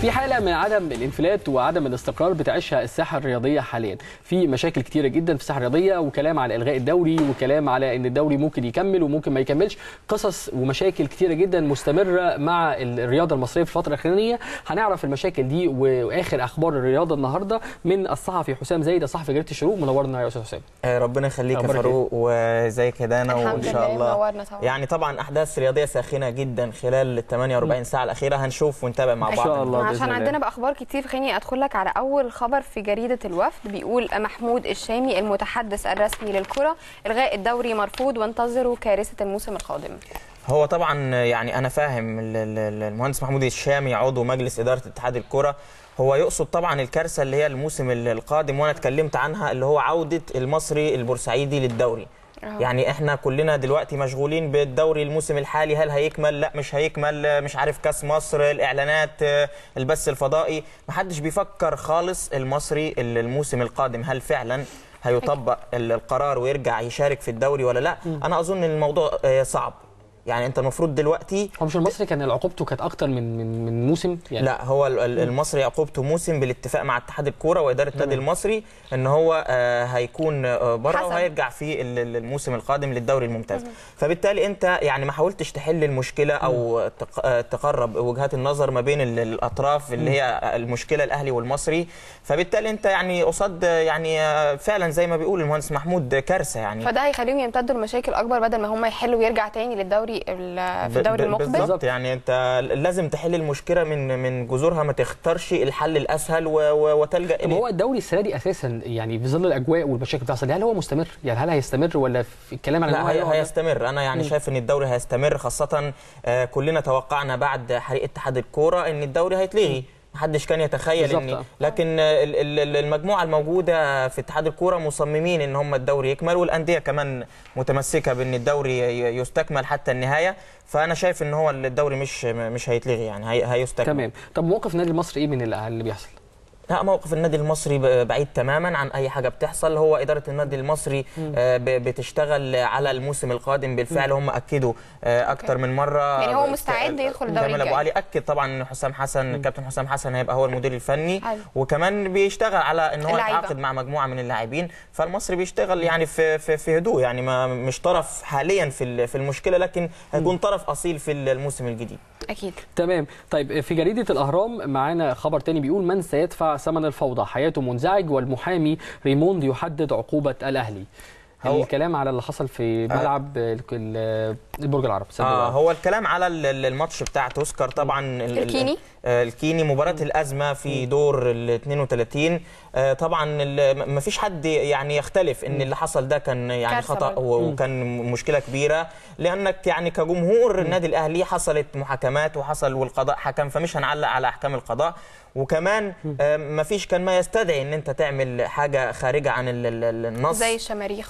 في حاله من عدم الانفلات وعدم الاستقرار بتعيشها الساحه الرياضيه حاليا، في مشاكل كتيره جدا في الساحه الرياضيه، وكلام على الغاء الدوري، وكلام على ان الدوري ممكن يكمل وممكن ما يكملش، قصص ومشاكل كتيره جدا مستمره مع الرياضه المصريه في الفتره الاخرانيه. هنعرف المشاكل دي واخر اخبار الرياضه النهارده من الصحفي حسام زايد، صحفي جريده الشروق. منورنا يا استاذ حسام. ربنا يخليك يا فاروق، وزيك يا دانا، وان شاء الله يعني طبعا احداث رياضيه ساخنه جدا خلال ال 48 ساعه الاخيره، هنشوف ونتابع مع بعض ان شاء الله. عشان عندنا بقى اخبار كتير، خليني ادخل لك على اول خبر في جريده الوفد. بيقول محمود الشامي المتحدث الرسمي للكره: الغاء الدوري مرفوض وانتظروا كارثه الموسم القادم. هو طبعا يعني انا فاهم المهندس محمود الشامي عضو مجلس اداره اتحاد الكره، هو يقصد طبعا الكارثه اللي هي الموسم القادم، وانا اتكلمت عنها، اللي هو عوده المصري البورسعيدي للدوري. يعني احنا كلنا دلوقتي مشغولين بالدوري الموسم الحالي، هل هيكمل؟ لا مش هيكمل، مش عارف كاس مصر، الاعلانات، البث الفضائي، محدش بيفكر خالص المصري الموسم القادم هل فعلا هيطبق القرار ويرجع يشارك في الدوري ولا لا. انا اظن الموضوع صعب. يعني انت المفروض دلوقتي، هو مش المصري كان عقوبته كانت اكتر من موسم يعني؟ لا، هو المصري عقوبته موسم بالاتفاق مع اتحاد الكوره واداره النادي المصري، ان هو هيكون بره وهيرجع في الموسم القادم للدوري الممتاز. فبالتالي انت يعني ما حاولتش تحل المشكله او تقرب وجهات النظر ما بين الاطراف اللي هي المشكله الاهلي والمصري. فبالتالي انت يعني قصاد يعني فعلا زي ما بيقول المهندس محمود كارثه يعني، فده هيخليهم يمتدوا لمشاكل اكبر بدل ما هم يحلوا ويرجع تاني للدوري في الدوري المقبل. بالظبط، يعني انت لازم تحل المشكله من جذورها، ما تختارش الحل الاسهل وتلجا اليه. هو الدوري السنه دي اساسا يعني في ظل الاجواء والمشاكل اللي بتحصل، هل هو مستمر؟ يعني هل هيستمر ولا في الكلام على لا هيستمر. انا يعني شايف ان الدوري هيستمر، خاصه كلنا توقعنا بعد حريق اتحاد الكوره ان الدوري هيتلغي. محدش كان يتخيل ان، لكن المجموعه الموجوده في اتحاد الكوره مصممين ان هم الدوري يكمل، والانديه كمان متمسكه بان الدوري يستكمل حتى النهايه. فانا شايف ان هو الدوري مش هيتلغي، يعني هيستكمل. تمام. طب موقف النادي المصري ايه من اللي بيحصل؟ لا، موقف النادي المصري بعيد تماما عن اي حاجه بتحصل. هو اداره النادي المصري بتشتغل على الموسم القادم بالفعل. هم اكدوا اكتر من مره، يعني هو مستعد يدخل الدوري الجاي. ابو علي اكد طبعا ان حسام حسن، الكابتن حسام حسن هيبقى هو المدير الفني، وكمان بيشتغل على ان هو يتعاقد مع مجموعه من اللاعبين. فالمصري بيشتغل يعني في هدوء، يعني ما مش طرف حاليا في المشكله، لكن هيكون طرف اصيل في الموسم الجديد. اكيد. تمام. طيب في جريده الاهرام معانا خبر تاني بيقول: من سيدفع ثمن الفوضى؟ حياته منزعج والمحامي ريموند يحدد عقوبة الأهلي. الكلام على اللي حصل في ملعب البرج العرب. هو الكلام على الماتش بتاع توسكر طبعا، الكيني مباراة الأزمة في دور ال 32. طبعا ما فيش حد يعني يختلف ان اللي حصل ده كان يعني خطأ وكان مشكلة كبيرة، لأنك يعني كجمهور النادي الأهلي حصلت محاكمات وحصل والقضاء حكم، فمش هنعلق على أحكام القضاء. وكمان ما فيش كان ما يستدعي ان انت تعمل حاجة خارجة عن النص،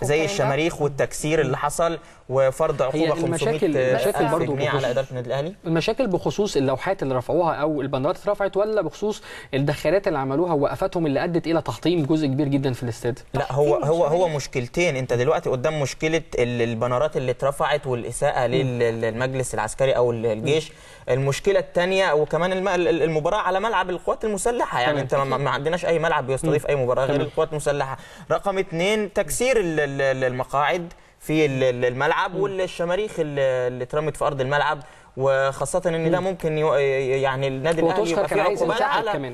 زي الشماريخ والتكسير اللي حصل، وفرض عقوبة 500,000 جنيه على إدارة النادي الأهلي. المشاكل بخصوص اللوحات اللي رفعوها او البندرات اترفعت، ولا بخصوص الدخالات اللي عملوها ووقفتهم اللي ادت الى تحطيم جزء كبير جدا في الاستاد؟ لا، هو مشكلتين. انت دلوقتي قدام مشكله البنرات اللي اترفعت والاساءه للمجلس العسكري او الجيش. المشكله الثانيه وكمان المباراه على ملعب القوات المسلحه، يعني انت ما عندناش اي ملعب بيستضيف اي مباراه غير القوات المسلحه. رقم 2 تكسير المقاعد في الملعب والشماريخ اللي اترمت في ارض الملعب، وخاصه ان ده ممكن يعني النادي الاهلي يبقى فيه عقوبات على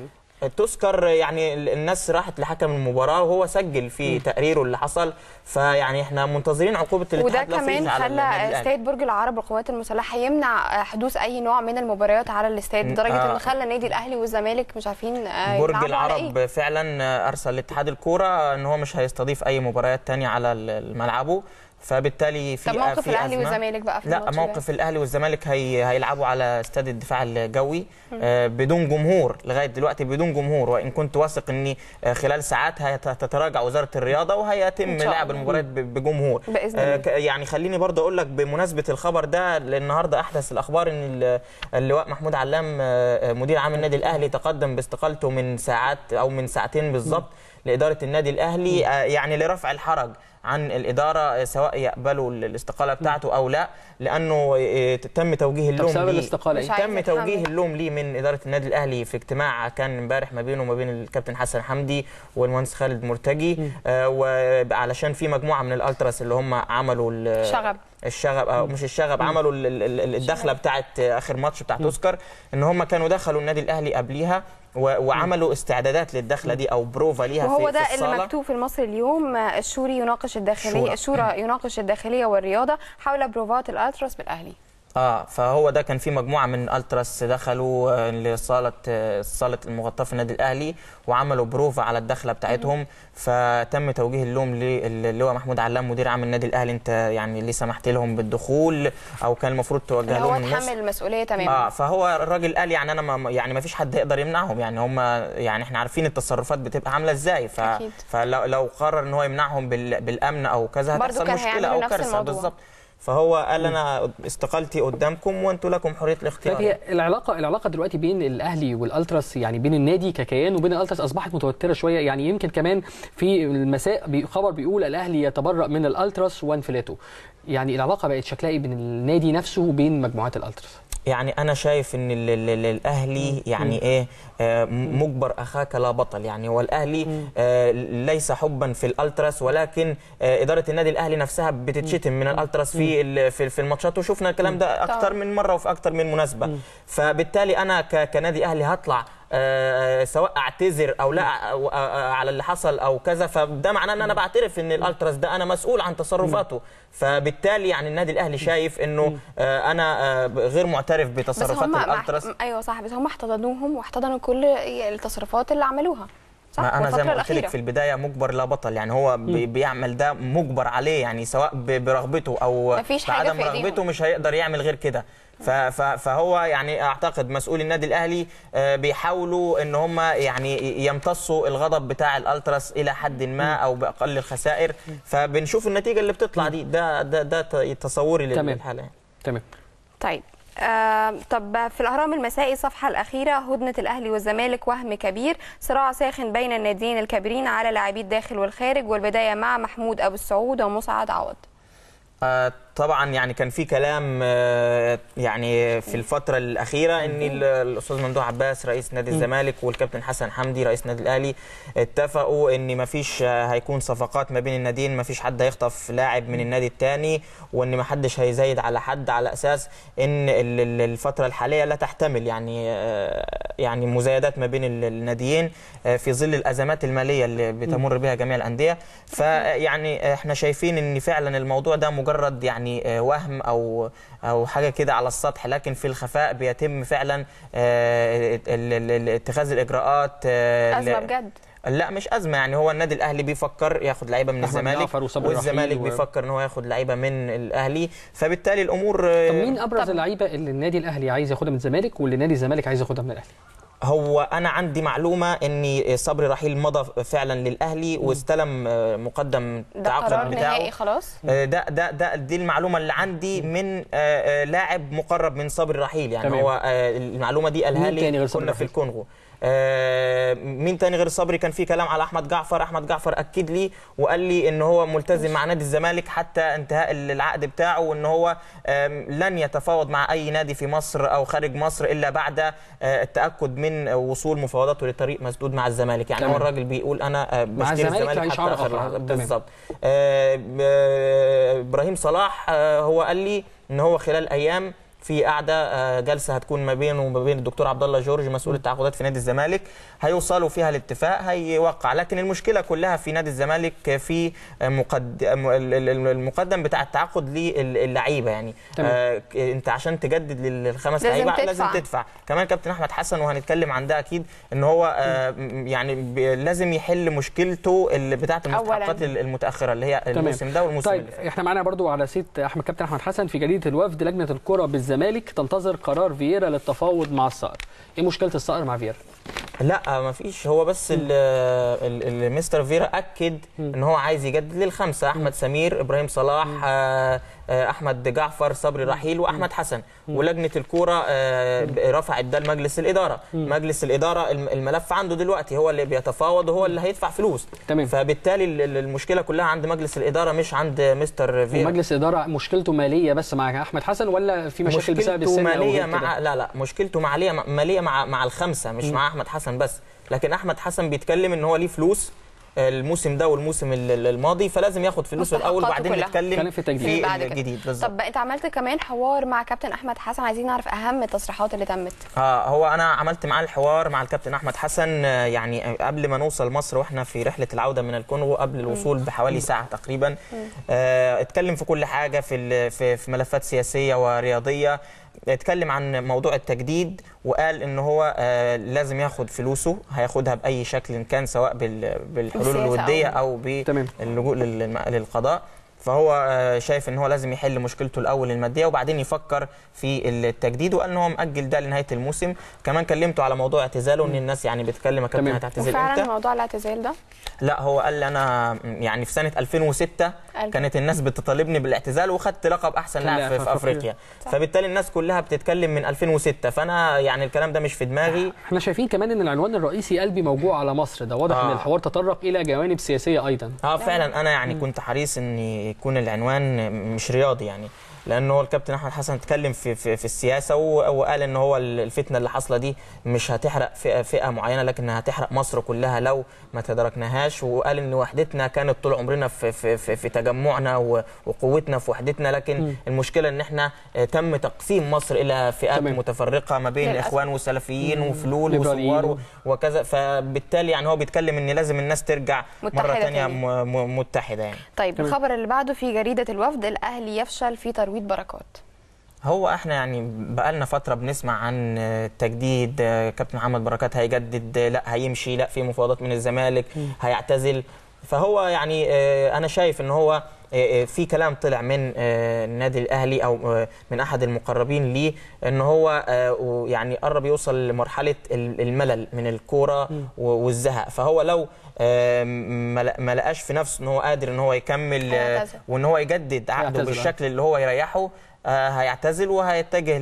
توسكر. يعني الناس راحت لحكم المباراه وهو سجل في تقريره اللي حصل، فيعني احنا منتظرين عقوبه الاتحاد. وده كمان خلى استاد برج العرب والقوات المسلحه يمنع حدوث اي نوع من المباريات على الاستاد، لدرجه انه خلى النادي الاهلي والزمالك مش عارفين برج العرب فعلا ارسل لاتحاد الكوره ان هو مش هيستضيف اي مباريات ثانيه على ملعبه. فبالتالي في موقف الاهلي والزمالك بقى في لا، موقف الاهلي والزمالك هيلعبوا على استاد الدفاع الجوي بدون جمهور لغايه دلوقتي، بدون جمهور، وان كنت واثق ان خلال ساعات هتتراجع وزاره الرياضه وهيتم لعب المباريات بجمهور باذن الله. يعني خليني برضه اقول لك بمناسبه الخبر ده، النهارده احدث الاخبار ان اللواء محمود علام مدير عام النادي الاهلي تقدم باستقالته من ساعات او من ساعتين بالظبط، لاداره النادي الاهلي يعني لرفع الحرج عن الاداره، سواء يقبلوا الاستقاله بتاعته او لا، لانه تم توجيه اللوم بسبب الاستقاله تم توجيه اللوم ليه من اداره النادي الاهلي في اجتماع كان امبارح ما بينه وما بين الكابتن حسن حمدي والمهندس خالد مرتجي، وعلشان في مجموعه من الالتراس اللي هم عملوا الشغب او مش الشغب، عملوا الدخله بتاعت اخر ماتش بتاعت اوسكار، ان هم كانوا دخلوا النادي الاهلي قبليها وعملوا استعدادات للدخله دي او بروفا ليها في وهو ده الصالة. اللي مكتوب في المصري اليوم، الشورى يناقش الداخليه والرياضه حول بروفات الالتراس بالاهلي. فهو ده كان في مجموعه من الالتراس دخلوا لصاله المغطاه في النادي الاهلي وعملوا بروفا على الدخله بتاعتهم، فتم توجيه اللوم للواء محمود علام مدير عام النادي الاهلي، انت يعني ليه سمحت لهم بالدخول او كان المفروض توجه لهم النص. هو اتحمل المسؤوليه تماما. فهو الراجل قال يعني انا ما فيش حد يقدر يمنعهم، يعني هم يعني احنا عارفين التصرفات بتبقى عامله ازاي، فلو قرر ان هو يمنعهم بالامن او كذا هتحصل مشكله او كارثه. بالظبط. فهو قال انا استقالتي قدامكم وانتم لكم حريه الاختيار. هي العلاقه دلوقتي بين الاهلي والالتراس، يعني بين النادي ككيان وبين الالتراس اصبحت متوتره شويه، يعني يمكن كمان في المساء خبر بيقول الاهلي يتبرأ من الالتراس وانفلاته، يعني العلاقه بقت شكلها ايه بين النادي نفسه وبين مجموعات الالتراس؟ يعني انا شايف ان الاهلي يعني ايه مجبر اخاك لا بطل، يعني هو الاهلي ليس حبا في الالتراس، ولكن اداره النادي الاهلي نفسها بتتشتم من الالتراس في الماتشات، وشفنا الكلام ده اكتر من مره وفي اكتر من مناسبه. فبالتالي انا كنادي اهلي هطلع سواء اعتذر او لا على اللي حصل او كذا، فده معناه ان انا بعترف ان الالتراس ده انا مسؤول عن تصرفاته. فبالتالي يعني النادي الاهلي شايف انه انا غير معترف بتصرفات الالتراس. ايوه صح، بس هم احتضنوهم واحتضنوا كل التصرفات اللي عملوها. ما انا زي ما قلت لك في البدايه مجبر لا بطل، يعني هو بيعمل ده مجبر عليه، يعني سواء برغبته او بعدم رغبته مش هيقدر يعمل غير كده. فهو يعني اعتقد مسؤولي النادي الاهلي بيحاولوا ان هم يعني يمتصوا الغضب بتاع الالتراس الى حد ما او باقل الخسائر، فبنشوف النتيجه اللي بتطلع دي. ده تصوري للحاله. تمام. طيب طب في الأهرام المسائي الصفحة الأخيرة، هدنة الأهلي والزمالك وهم كبير، صراع ساخن بين الناديين الكبيرين على لاعبي الداخل والخارج، والبداية مع محمود أبو السعود ومسعد عوض. طبعا يعني كان في كلام يعني في الفترة الأخيرة ان الأستاذ ممدوح عباس رئيس نادي الزمالك والكابتن حسن حمدي رئيس نادي الأهلي اتفقوا ان مفيش هيكون صفقات ما بين الناديين، مفيش حد هيخطف لاعب من النادي الثاني، وان محدش هيزايد على حد، على أساس ان الفترة الحالية لا تحتمل يعني مزايدات ما بين الناديين في ظل الأزمات المالية اللي بتمر بها جميع الأندية. فيعني احنا شايفين ان فعلا الموضوع ده مجرد يعني وهم او حاجه كده على السطح، لكن في الخفاء بيتم فعلا اتخاذ الاجراءات. ازمه بجد؟ لا مش ازمه، يعني هو النادي الاهلي بيفكر ياخد لعيبه من الزمالك والزمالك بيفكر ان هو ياخد لعيبه من الاهلي، فبالتالي الامور. طب مين ابرز اللعيبه اللي النادي الاهلي عايز ياخدها من الزمالك واللي نادي الزمالك عايز ياخدها من الاهلي؟ هو انا عندي معلومه ان صبري رحيل مضى فعلا للاهلي واستلم مقدم التعاقد بتاعه. نهائي خلاص. دي المعلومه اللي عندي من لاعب مقرب من صبري رحيل، يعني تمام. هو المعلومه دي قالها لي كنا في الكونغو. مين تاني غير صبري؟ كان في كلام على احمد جعفر اكد لي وقال لي ان هو ملتزم مع نادي الزمالك حتى انتهاء العقد بتاعه، وان هو لن يتفاوض مع اي نادي في مصر او خارج مصر الا بعد التاكد من وصول مفاوضاته لطريق مسدود مع الزمالك. يعني هو الراجل بيقول انا بشتري الزمالك حتى اخر لحظه. بالظبط. ابراهيم صلاح هو قال لي ان هو خلال ايام في قاعده جلسه هتكون ما بينه وما بين الدكتور عبد الله جورج مسؤول التعاقدات في نادي الزمالك، هيوصلوا فيها لاتفاق هيوقع. لكن المشكله كلها في نادي الزمالك في المقدم بتاع التعاقد للعيبه، يعني انت عشان تجدد للخمس لعيبه لازم تدفع. كمان كابتن احمد حسن وهنتكلم عن ده اكيد ان هو يعني لازم يحل مشكلته اللي بتاعه المستحقات المتاخره اللي هي الموسم ده والموسم طيب احنا معانا برضو على سيت كابتن احمد حسن في جريده الوفد، لجنه الكره الزمالك تنتظر قرار فييرا للتفاوض مع الصقر. ايه مشكله الصقر مع فييرا؟ لا ما فيش، هو بس مستر فييرا اكد ان هو عايز يجدد للخمسه، احمد سمير، ابراهيم صلاح، احمد جعفر صبري رحيل واحمد حسن، ولجنه الكوره رفعت ده لمجلس الاداره. مجلس الاداره الملف عنده دلوقتي، هو اللي بيتفاوض وهو اللي هيدفع فلوس. تمام. فبالتالي المشكله كلها عند مجلس الاداره مش عند مستر فيرا. ومجلس الاداره مشكلته ماليه بس مع احمد حسن، ولا في مشاكل بسبب السن ماليه أو غير مع كده؟ لا مشكلته ماليه مع الخمسه، مش مع احمد حسن بس. لكن احمد حسن بيتكلم ان هو ليه فلوس الموسم ده والموسم الماضي، فلازم ياخد فلوسه الاول وبعدين نتكلم في الجديد. بالظبط. طب انت عملت كمان حوار مع كابتن احمد حسن، عايزين نعرف اهم التصريحات اللي تمت. هو انا عملت معاه الحوار مع الكابتن احمد حسن يعني قبل ما نوصل مصر، واحنا في رحله العوده من الكونغو قبل الوصول بحوالي ساعه تقريبا. اتكلم في كل حاجه، في ملفات سياسيه ورياضيه. اتكلم عن موضوع التجديد وقال ان هو لازم ياخد فلوسه، هياخدها باي شكل كان، سواء بالحلول الوديه او باللجوء للقضاء. فهو شايف ان هو لازم يحل مشكلته الاول الماديه وبعدين يفكر في التجديد، وقال ان هو مأجل ده لنهايه الموسم. كمان كلمته على موضوع اعتزاله، ان الناس يعني بتتكلم يا كابتن هتعتزل امتى. وفعلا موضوع الاعتزال ده لا، هو قال لي انا يعني في سنه 2006 كانت الناس بتطالبني بالاعتزال وخدت لقب احسن لاعب في افريقيا. فبالتالي الناس كلها بتتكلم من 2006، فانا يعني الكلام ده مش في دماغي. احنا شايفين كمان ان العنوان الرئيسي قلبي موجوع على مصر، ده واضح ان الحوار تطرق الى جوانب سياسيه ايضا. فعلا انا يعني كنت حريص ان يكون العنوان مش رياضي، يعني لانه الكابتن احمد حسن اتكلم في السياسه وقال ان هو الفتنه اللي حاصله دي مش هتحرق فئه معينه، لكن هتحرق مصر كلها لو ما تداركناهاش. وقال ان وحدتنا كانت طول عمرنا في تجمعنا وقوتنا في وحدتنا، لكن المشكله ان احنا تم تقسيم مصر الى فئات متفرقه ما بين اخوان وسلفيين وفلول وثوار وكذا. فبالتالي يعني هو بيتكلم ان لازم الناس ترجع مره ثانيه متحده يعني. طيب الخبر اللي بعده في جريده الوفد، الاهلي يفشل في ترويض بركات. هو احنا يعني بقالنا فتره بنسمع عن تجديد، كابتن محمد بركات هيجدد، لا هيمشي، لا في مفاوضات من الزمالك، هيعتزل. فهو يعني انا شايف ان هو في كلام طلع من النادي الاهلي او من احد المقربين ليه ان هو يعني قرب يوصل لمرحله الملل من الكوره والزهق. فهو لو ما لقاش في نفسه ان هو قادر ان هو يكمل وان هو يجدد عقده بالشكل اللي هو يريحه، هيعتزل وهيتجه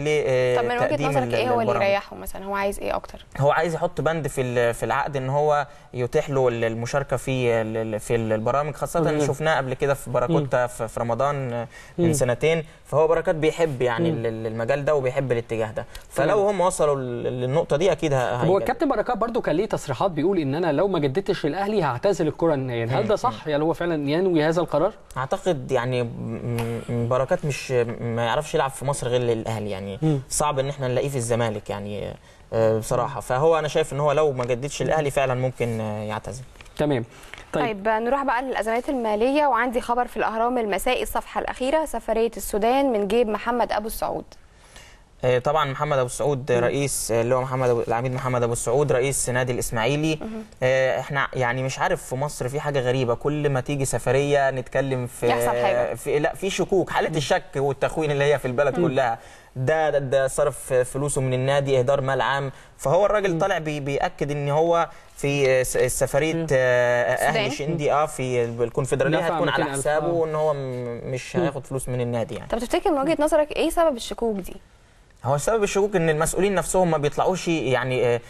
طب من وجهه نظرك ايه هو اللي يريحه مثلا؟ هو عايز ايه اكتر؟ هو عايز يحط بند في العقد ان هو يتيح له المشاركه في البرامج، خاصه اللي شفناه قبل كده في باراكوتا في رمضان من سنتين. فهو بركات بيحب يعني المجال ده وبيحب الاتجاه ده، فلو هم وصلوا للنقطه دي اكيد هو الكابتن بركات برضو كان ليه تصريحات بيقول ان انا لو ما جددتش الاهلي هعتزل الكره النهائيه. هل ده صح؟ يعني هو فعلا ينوي هذا القرار؟ اعتقد يعني بركات مش ما يعرفش يلعب في مصر غير للاهلي، يعني صعب ان احنا نلاقيه في الزمالك يعني بصراحه. فهو انا شايف ان هو لو ما جددش الاهلي فعلا ممكن يعتزل. تمام. طيب نروح بقى للازمات الماليه، وعندي خبر في الاهرام المسائي الصفحه الاخيره، سفريه السودان من جيب محمد ابو السعود. طبعا محمد ابو السعود رئيس اللي هو العميد محمد ابو السعود رئيس نادي الاسماعيلي. احنا يعني مش عارف في مصر في حاجه غريبه، كل ما تيجي سفريه نتكلم في شكوك، حاله الشك والتخوين اللي هي في البلد كلها. ده صرف فلوسه من النادي، اهدار مال عام. فهو الراجل طالع بيأكد ان هو في سفريه اهلي شندي في الكونفدراليه هتكون على حسابه، وان هو مش هياخد فلوس من النادي يعني. طب تفتكر من وجهه نظرك ايه سبب الشكوك دي؟ هو سبب الشكوك ان المسؤولين نفسهم ما بيطلعوش يعني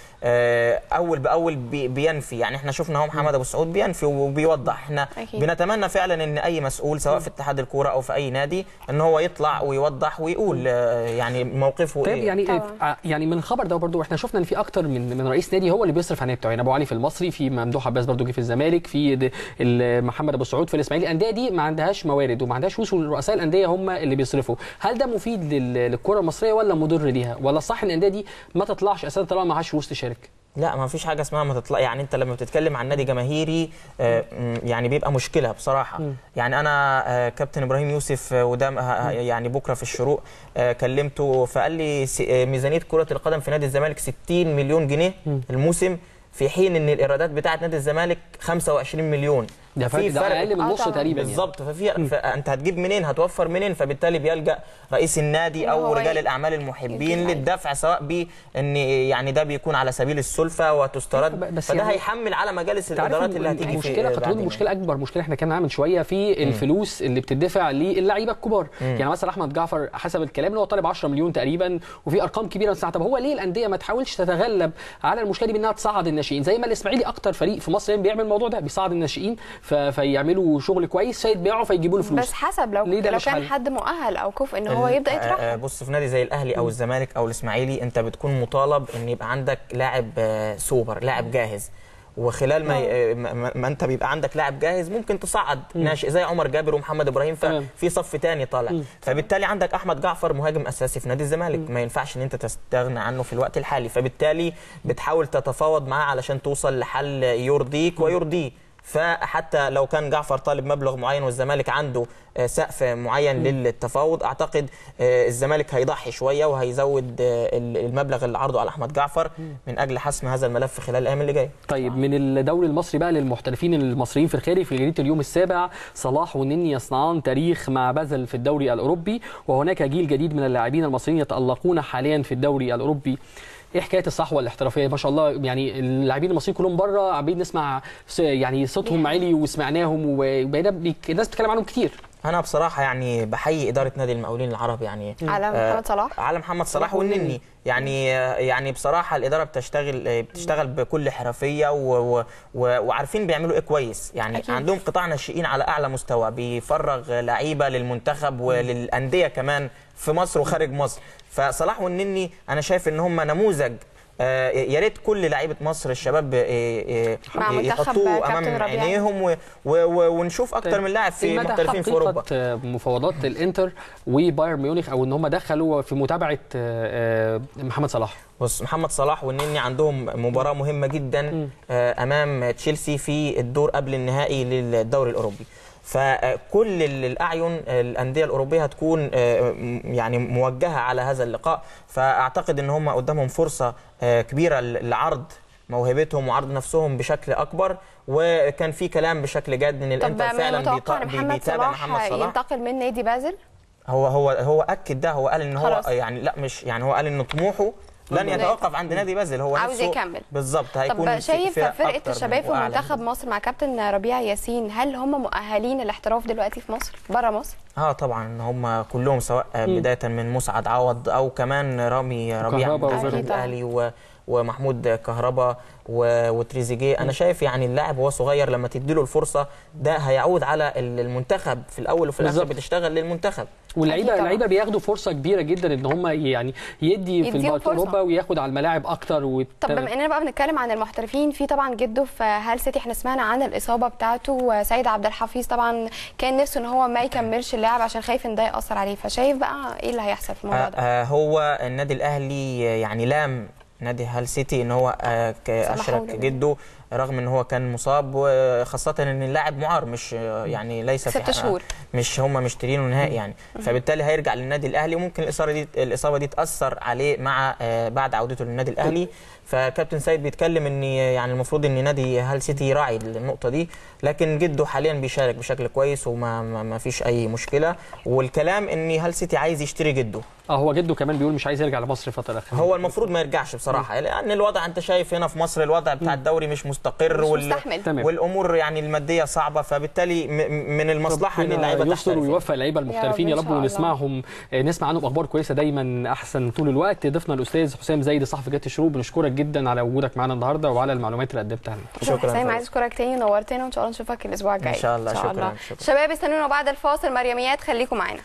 اول باول بينفي. يعني احنا شفنا هو محمد ابو السعود بينفي وبيوضح. احنا بنتمنى فعلا ان اي مسؤول سواء في اتحاد الكوره او في اي نادي ان هو يطلع ويوضح ويقول يعني موقفه طيب ايه. يعني من الخبر ده برضو احنا شفنا ان في اكتر من رئيس نادي هو اللي بيصرف على بتاعه. يعني ابو علي في المصري، في ممدوح عباس برضو جه في الزمالك، في محمد ابو السعود في الاسماعيلي. الانديه دي ما عندهاش موارد وما عندهاش فلوس، ورؤساء الانديه هم اللي بيصرفوا. هل ده مفيد للكره المصريه ولا مضر ليها؟ ولا صح ان الانديه دي ما تطلعش اساسا طالما معهاش فلوس تشارك؟ لا، ما فيش حاجه اسمها ما تطلع. يعني انت لما بتتكلم عن نادي جماهيري يعني بيبقى مشكله بصراحه. يعني انا كابتن ابراهيم يوسف وده يعني بكره في الشروق كلمته، فقال لي ميزانيه كره القدم في نادي الزمالك 60 مليون جنيه الموسم، في حين ان الايرادات بتاعه نادي الزمالك 25 مليون. ده فرق، ده اقل من نص تقريبا بالظبط. فانت هتجيب منين، هتوفر منين؟ فبالتالي بيلجأ رئيس النادي او رجال الاعمال المحبين للدفع، سواء بان يعني ده بيكون على سبيل السلفه وتسترد، فده يعني هيحمل على مجالس الادارات اللي هتيجي المشكله قد تكون مشكله اكبر. مشكله احنا كنا من شويه في الفلوس اللي بتدفع للعيبه الكبار. يعني مثلا احمد جعفر حسب الكلام اللي هو طالب 10 مليون تقريبا، وفي ارقام كبيره. طب هو ليه الانديه ما تحاولش تتغلب على المشكله دي بانها تصعد الناشئين؟ زي ما الاسماعيلي اكتر فريق في مصر بيعمل الموضوع ده، بيصعد الناشئين فيعملوا شغل كويس، فيتبيعوا فيجيبوا له فلوس. بس حسب لو كان حد مؤهل او كفء ان هو يبدا يطرح. بص، في نادي زي الاهلي او الزمالك او الاسماعيلي انت بتكون مطالب ان يبقى عندك لاعب سوبر، لاعب جاهز، وخلال ما انت بيبقى عندك لاعب جاهز ممكن تصعد ناشئ زي عمر جابر ومحمد ابراهيم، ففي صف ثاني طالع. فبالتالي عندك احمد جعفر مهاجم اساسي في نادي الزمالك، ما ينفعش ان انت تستغنى عنه في الوقت الحالي، فبالتالي بتحاول تتفاوض معاه علشان توصل لحل يرضيك ويرضيه. فحتى لو كان جعفر طالب مبلغ معين والزمالك عنده سقف معين للتفاوض، اعتقد الزمالك هيضحي شويه وهيزود المبلغ اللي عرضه على احمد جعفر من اجل حسم هذا الملف خلال الايام اللي جايه. طيب من الدوري المصري بقى للمحترفين المصريين في الخارج، في جريده اليوم السابع: صلاح والنني يصنعان تاريخ مع بازل في الدوري الاوروبي، وهناك جيل جديد من اللاعبين المصريين يتالقون حاليا في الدوري الاوروبي. ايه حكايه الصحوه الاحترافيه؟ ما شاء الله، يعني اللاعبين المصريين كلهم بره عمالين نسمع يعني صوتهم عالي وسمعناهم وبقينا الناس بتتكلم عنهم كتير. انا بصراحه يعني بحيي اداره نادي المقاولين العرب، يعني على محمد صلاح، على محمد صلاح والنني. يعني بصراحه الاداره بتشتغل بكل حرفيه وعارفين بيعملوا ايه كويس. يعني أكيد. عندهم قطاع ناشئين على اعلى مستوى، بيفرغ لعيبه للمنتخب وللانديه كمان في مصر وخارج مصر. فصلاح والنني انا شايف ان هم نموذج. يا ريت كل لعيبه مصر الشباب يحطوه امام عينيهم ونشوف اكتر من لاعب في محترفين في اوروبا. مفاوضات الانتر وبايرن ميونخ او ان هم دخلوا في متابعه محمد صلاح. بص، محمد صلاح والنني عندهم مباراه مهمه جدا امام تشيلسي في الدور قبل النهائي للدوري الاوروبي. فكل الاعين الانديه الاوروبيه هتكون يعني موجهه على هذا اللقاء، فاعتقد ان هم قدامهم فرصه كبيره لعرض موهبتهم وعرض نفسهم بشكل اكبر. وكان في كلام بشكل جاد ان الانتر فعلا بيتابع محمد صلاح ينتقل من نادي بازل. هو اكد ده، هو قال ان هو يعني لا، مش يعني هو قال ان طموحه لن يتوقف عند نادي بازل، هو عاوز يكمل بالظبط. هيكون طب شايف فرقه الشباب في منتخب مصر مع كابتن ربيع ياسين، هل هم مؤهلين للاحتراف دلوقتي في مصر بره مصر؟ طبعا هم كلهم، سواء بدايه من مسعد عوض او كمان رامي ربيع من الاهلي ومحمود كهربا وتريزيجيه. انا شايف يعني اللاعب وهو صغير لما تديله الفرصه ده هيعود على المنتخب في الاول وفي الاخر، بتشتغل للمنتخب. واللعيبه بياخدوا فرصه كبيره جدا ان هم يعني يدي في اوروبا وياخد على الملاعب اكتر. طب بما اننا بقى بنتكلم عن المحترفين، في طبعا جده في هال سيتي احنا سمعنا عن الاصابه بتاعته، وسيد عبد الحفيظ طبعا كان نفسه ان هو ما يكملش اللعب عشان خايف ان ده ياثر عليه. فشايف بقى ايه اللي هيحصل في الموضوع ده؟ هو النادي الاهلي يعني لام نادي هال سيتي ان هو اشرك جده رغم ان هو كان مصاب، وخاصه ان اللاعب معار، مش يعني ليس 6 شهور، مش هم مشترينه نهائي يعني. فبالتالي هيرجع للنادي الاهلي، وممكن الاصابه دي تاثر عليه مع بعد عودته للنادي الاهلي. فكابتن سيد بيتكلم ان يعني المفروض ان نادي هال سيتي يراعي النقطه دي، لكن جده حاليا بيشارك بشكل كويس وما فيش اي مشكله. والكلام ان هال سيتي عايز يشتري جده. هو جده كمان بيقول مش عايز يرجع لمصر الفتره الاخيره. هو المفروض ما يرجعش بصراحه، لان الوضع انت شايف هنا في مصر الوضع بتاع الدوري مش مستقر، والامور يعني الماديه صعبه، فبالتالي من المصلحه ان اللعيبه يستر ويوفق اللعيبه المحترفين يا رب، ونسمعهم نسمع عنهم اخبار كويسه دايما احسن طول الوقت. ضيفنا الاستاذ حسام زايد صحفي جريده الشروق، بنشكرك جدا على وجودك معانا النهارده وعلى المعلومات اللي قدمتها لنا. شكرا حسام، عايز اشكرك تاني، نورتنا، وان شاء الله نشوفك الاسبوع الجاي ان شاء الله. شكرا. شباب استنونا بعد الفاصل، مريميات خليكم معانا.